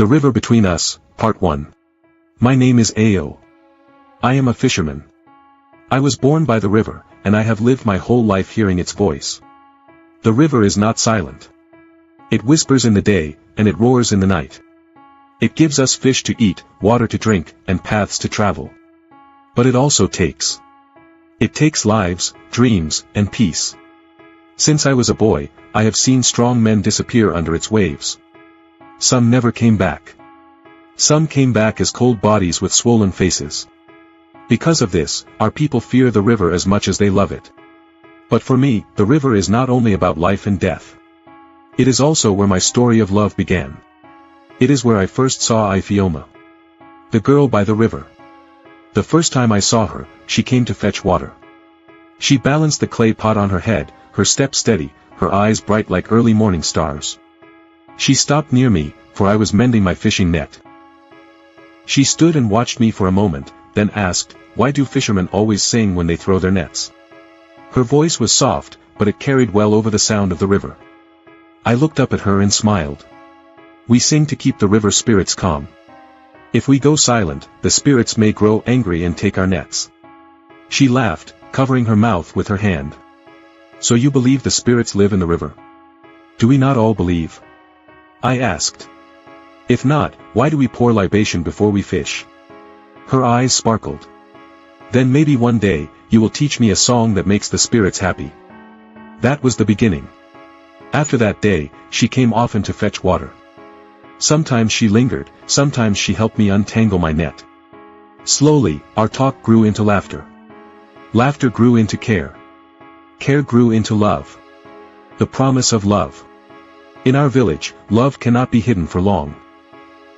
The River Between Us, Part 1. My name is Ao. I am a fisherman. I was born by the river, and I have lived my whole life hearing its voice. The river is not silent. It whispers in the day, and it roars in the night. It gives us fish to eat, water to drink, and paths to travel. But it also takes. It takes lives, dreams, and peace. Since I was a boy, I have seen strong men disappear under its waves. Some never came back. Some came back as cold bodies with swollen faces. Because of this, our people fear the river as much as they love it. But for me, the river is not only about life and death. It is also where my story of love began. It is where I first saw Ifeoma, the girl by the river. The first time I saw her, she came to fetch water. She balanced the clay pot on her head, her step steady, her eyes bright like early morning stars. She stopped near me, for I was mending my fishing net. She stood and watched me for a moment, then asked, "Why do fishermen always sing when they throw their nets?" Her voice was soft, but it carried well over the sound of the river. I looked up at her and smiled. "We sing to keep the river spirits calm. If we go silent, the spirits may grow angry and take our nets." She laughed, covering her mouth with her hand. "So you believe the spirits live in the river? Do we not all believe?" I asked. "If not, why do we pour libation before we fish?" Her eyes sparkled. "Then maybe one day, you will teach me a song that makes the spirits happy." That was the beginning. After that day, she came often to fetch water. Sometimes she lingered, sometimes she helped me untangle my net. Slowly, our talk grew into laughter. Laughter grew into care. Care grew into love. The promise of love. In our village, love cannot be hidden for long.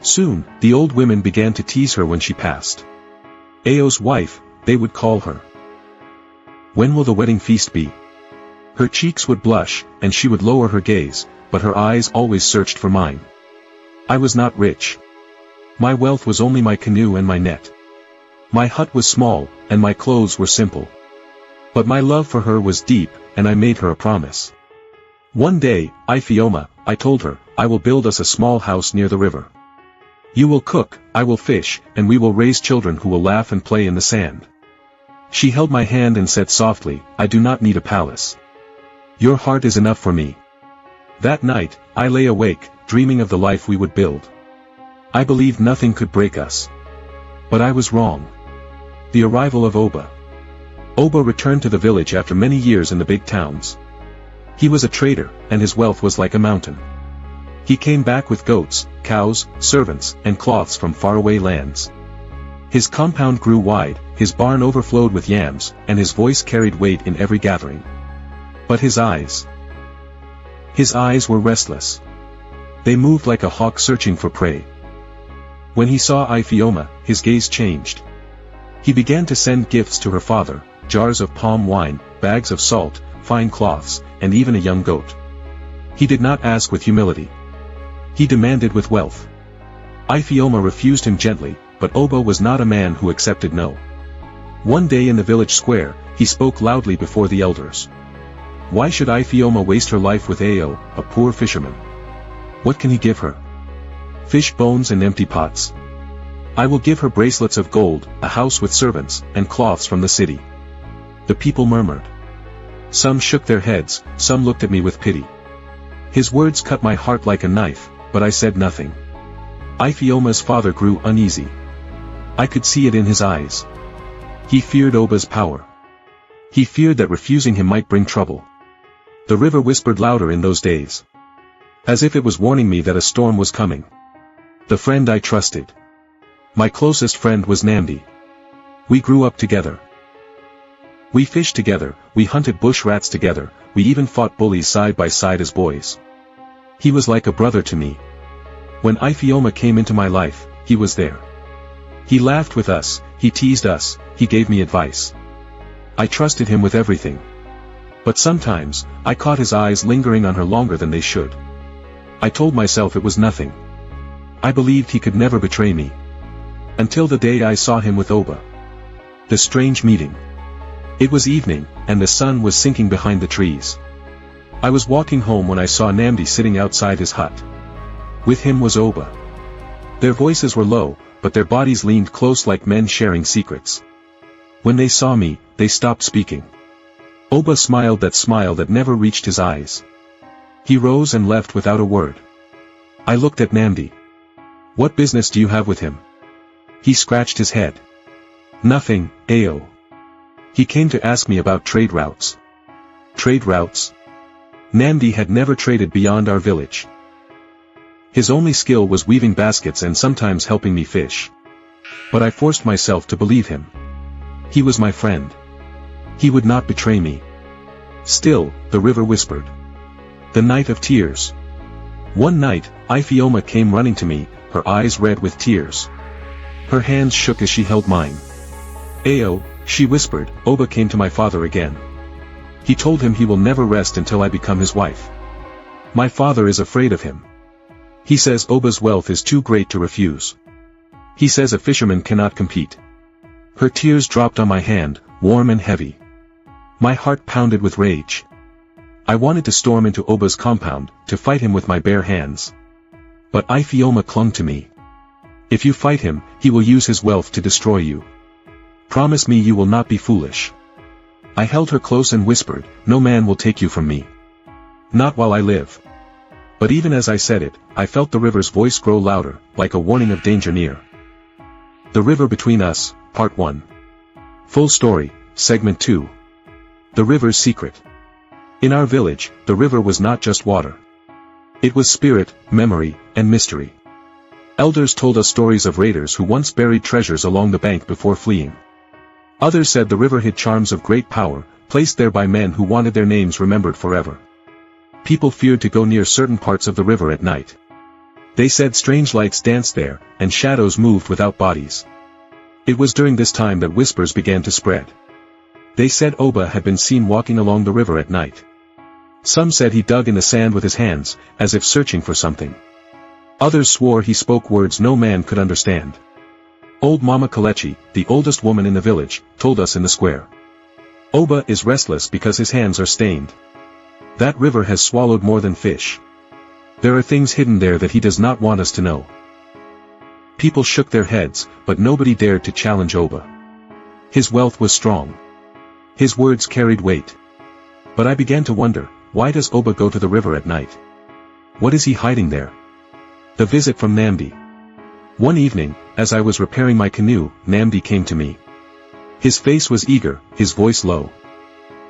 Soon, the old women began to tease her when she passed. Ao's wife, they would call her. "When will the wedding feast be?" Her cheeks would blush, and she would lower her gaze, but her eyes always searched for mine. I was not rich. My wealth was only my canoe and my net. My hut was small, and my clothes were simple. But my love for her was deep, and I made her a promise. "One day, Ifeoma," I told her, "I will build us a small house near the river. You will cook, I will fish, and we will raise children who will laugh and play in the sand." She held my hand and said softly, "I do not need a palace. Your heart is enough for me." That night, I lay awake, dreaming of the life we would build. I believed nothing could break us. But I was wrong. The arrival of Oba. Oba returned to the village after many years in the big towns. He was a trader, and his wealth was like a mountain. He came back with goats, cows, servants, and cloths from faraway lands. His compound grew wide, his barn overflowed with yams, and his voice carried weight in every gathering. But his eyes were restless. They moved like a hawk searching for prey. When he saw Ifeoma, his gaze changed. He began to send gifts to her father, jars of palm wine, bags of salt, fine cloths, and even a young goat. He did not ask with humility. He demanded with wealth. Ifeoma refused him gently, but Oba was not a man who accepted no. One day in the village square, he spoke loudly before the elders. Why should Ifeoma waste her life with Ao, a poor fisherman? What can he give her? Fish bones and empty pots. I will give her bracelets of gold, a house with servants, and cloths from the city. The people murmured. Some shook their heads, some looked at me with pity. His words cut my heart like a knife, but I said nothing. Ifeoma's father grew uneasy. I could see it in his eyes. He feared Oba's power. He feared that refusing him might bring trouble. The river whispered louder in those days, as if it was warning me that a storm was coming. The friend I trusted. My closest friend was Nnamdi. We grew up together. We fished together, we hunted bush rats together, we even fought bullies side by side as boys. He was like a brother to me. When Ifeoma came into my life, he was there. He laughed with us, he teased us, he gave me advice. I trusted him with everything. But sometimes, I caught his eyes lingering on her longer than they should. I told myself it was nothing. I believed he could never betray me. Until the day I saw him with Oba. The strange meeting. It was evening, and the sun was sinking behind the trees. I was walking home when I saw Nnamdi sitting outside his hut. With him was Oba. Their voices were low, but their bodies leaned close like men sharing secrets. When they saw me, they stopped speaking. Oba smiled that smile that never reached his eyes. He rose and left without a word. I looked at Nnamdi. What business do you have with him? He scratched his head. Nothing, Ao. He came to ask me about trade routes. Trade routes? Nnamdi had never traded beyond our village. His only skill was weaving baskets and sometimes helping me fish. But I forced myself to believe him. He was my friend. He would not betray me. Still, the river whispered. The night of tears. One night, Ifeoma came running to me, her eyes red with tears. Her hands shook as she held mine. Ao, she whispered, Oba came to my father again. He told him he will never rest until I become his wife. My father is afraid of him. He says Oba's wealth is too great to refuse. He says a fisherman cannot compete. Her tears dropped on my hand, warm and heavy. My heart pounded with rage. I wanted to storm into Oba's compound, to fight him with my bare hands. But Ifeoma clung to me. If you fight him, he will use his wealth to destroy you. Promise me you will not be foolish. I held her close and whispered, no man will take you from me. Not while I live. But even as I said it, I felt the river's voice grow louder, like a warning of danger near. The River Between Us, Part 1. Full Story, Segment 2. The River's Secret. In our village, the river was not just water. It was spirit, memory, and mystery. Elders told us stories of raiders who once buried treasures along the bank before fleeing. Others said the river hid charms of great power, placed there by men who wanted their names remembered forever. People feared to go near certain parts of the river at night. They said strange lights danced there, and shadows moved without bodies. It was during this time that whispers began to spread. They said Oba had been seen walking along the river at night. Some said he dug in the sand with his hands, as if searching for something. Others swore he spoke words no man could understand. Old Mama Kalechi, the oldest woman in the village, told us in the square. Oba is restless because his hands are stained. That river has swallowed more than fish. There are things hidden there that he does not want us to know. People shook their heads, but nobody dared to challenge Oba. His wealth was strong. His words carried weight. But I began to wonder, why does Oba go to the river at night? What is he hiding there? The visit from Nnamdi. One evening, as I was repairing my canoe, Nnamdi came to me. His face was eager, his voice low.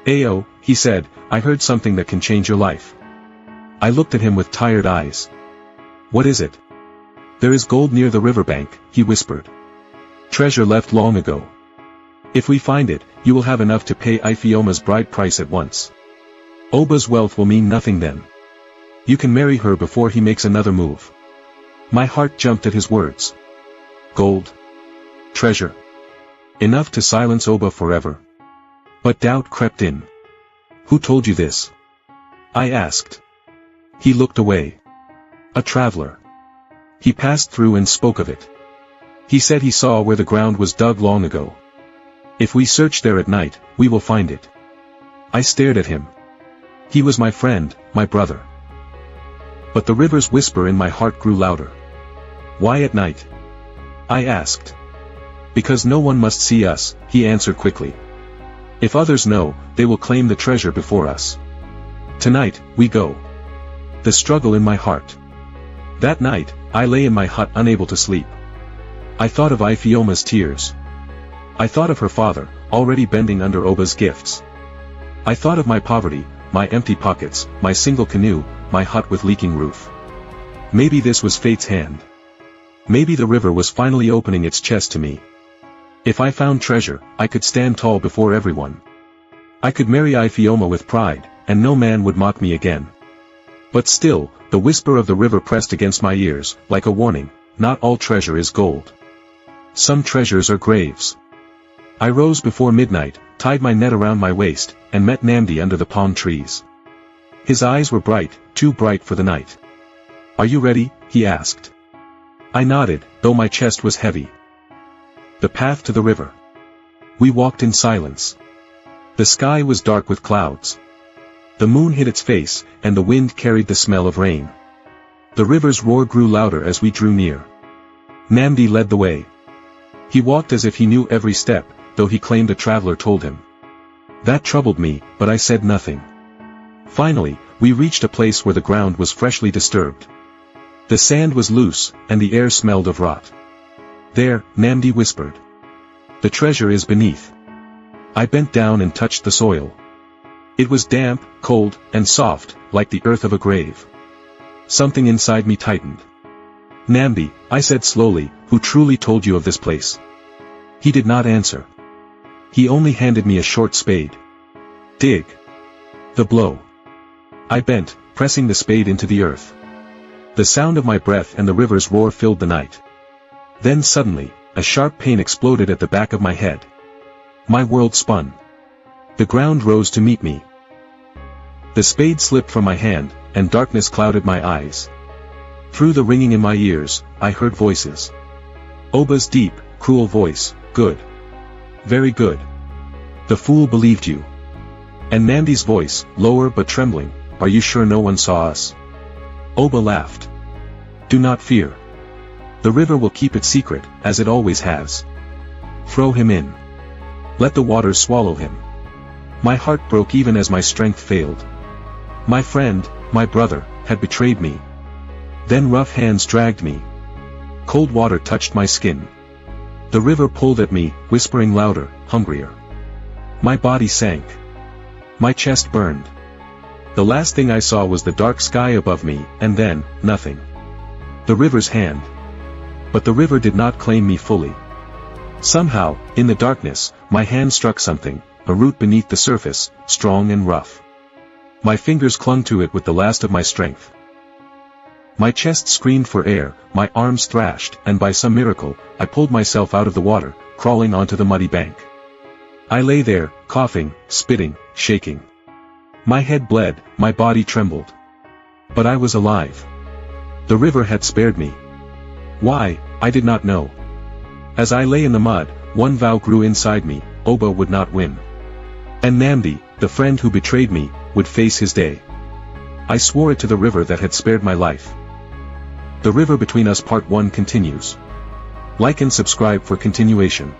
Ao, he said, I heard something that can change your life. I looked at him with tired eyes. What is it? There is gold near the riverbank, he whispered. Treasure left long ago. If we find it, you will have enough to pay Ifeoma's bride price at once. Oba's wealth will mean nothing then. You can marry her before he makes another move. My heart jumped at his words. Gold. Treasure. Enough to silence Oba forever. But doubt crept in. Who told you this? I asked. He looked away. A traveler. He passed through and spoke of it. He said he saw where the ground was dug long ago. If we search there at night, we will find it. I stared at him. He was my friend, my brother. But the river's whisper in my heart grew louder. Why at night? I asked. Because no one must see us, he answered quickly. If others know, they will claim the treasure before us. Tonight, we go. The struggle in my heart. That night, I lay in my hut unable to sleep. I thought of Ifeoma's tears. I thought of her father, already bending under Oba's gifts. I thought of my poverty, my empty pockets, my single canoe, my hut with leaking roof. Maybe this was fate's hand. Maybe the river was finally opening its chest to me. If I found treasure, I could stand tall before everyone. I could marry Ifeoma with pride, and no man would mock me again. But still, the whisper of the river pressed against my ears, like a warning, not all treasure is gold. Some treasures are graves. I rose before midnight, tied my net around my waist, and met Nnamdi under the palm trees. His eyes were bright, too bright for the night. Are you ready? He asked. I nodded, though my chest was heavy. The path to the river. We walked in silence. The sky was dark with clouds. The moon hid its face, and the wind carried the smell of rain. The river's roar grew louder as we drew near. Nnamdi led the way. He walked as if he knew every step, though he claimed a traveler told him. That troubled me, but I said nothing. Finally, we reached a place where the ground was freshly disturbed. The sand was loose, and the air smelled of rot. There, Nnamdi whispered. The treasure is beneath. I bent down and touched the soil. It was damp, cold, and soft, like the earth of a grave. Something inside me tightened. Nnamdi, I said slowly, who truly told you of this place? He did not answer. He only handed me a short spade. Dig. The blow. I bent, pressing the spade into the earth. The sound of my breath and the river's roar filled the night. Then suddenly, a sharp pain exploded at the back of my head. My world spun. The ground rose to meet me. The spade slipped from my hand, and darkness clouded my eyes. Through the ringing in my ears, I heard voices. Oba's deep, cruel voice, good. Very good. The fool believed you. And Nnamdi's voice, lower but trembling, are you sure no one saw us? Oba laughed. Do not fear. The river will keep it secret, as it always has. Throw him in. Let the waters swallow him. My heart broke even as my strength failed. My friend, my brother, had betrayed me. Then rough hands dragged me. Cold water touched my skin. The river pulled at me, whispering louder, hungrier. My body sank. My chest burned. The last thing I saw was the dark sky above me, and then, nothing. The river's hand. But the river did not claim me fully. Somehow, in the darkness, my hand struck something, a root beneath the surface, strong and rough. My fingers clung to it with the last of my strength. My chest screamed for air, my arms thrashed, and by some miracle, I pulled myself out of the water, crawling onto the muddy bank. I lay there, coughing, spitting, shaking. My head bled, my body trembled. But I was alive. The river had spared me. Why, I did not know. As I lay in the mud, one vow grew inside me, Oba would not win. And Nnamdi, the friend who betrayed me, would face his day. I swore it to the river that had spared my life. The River Between Us Part 1 continues. Like and subscribe for continuation.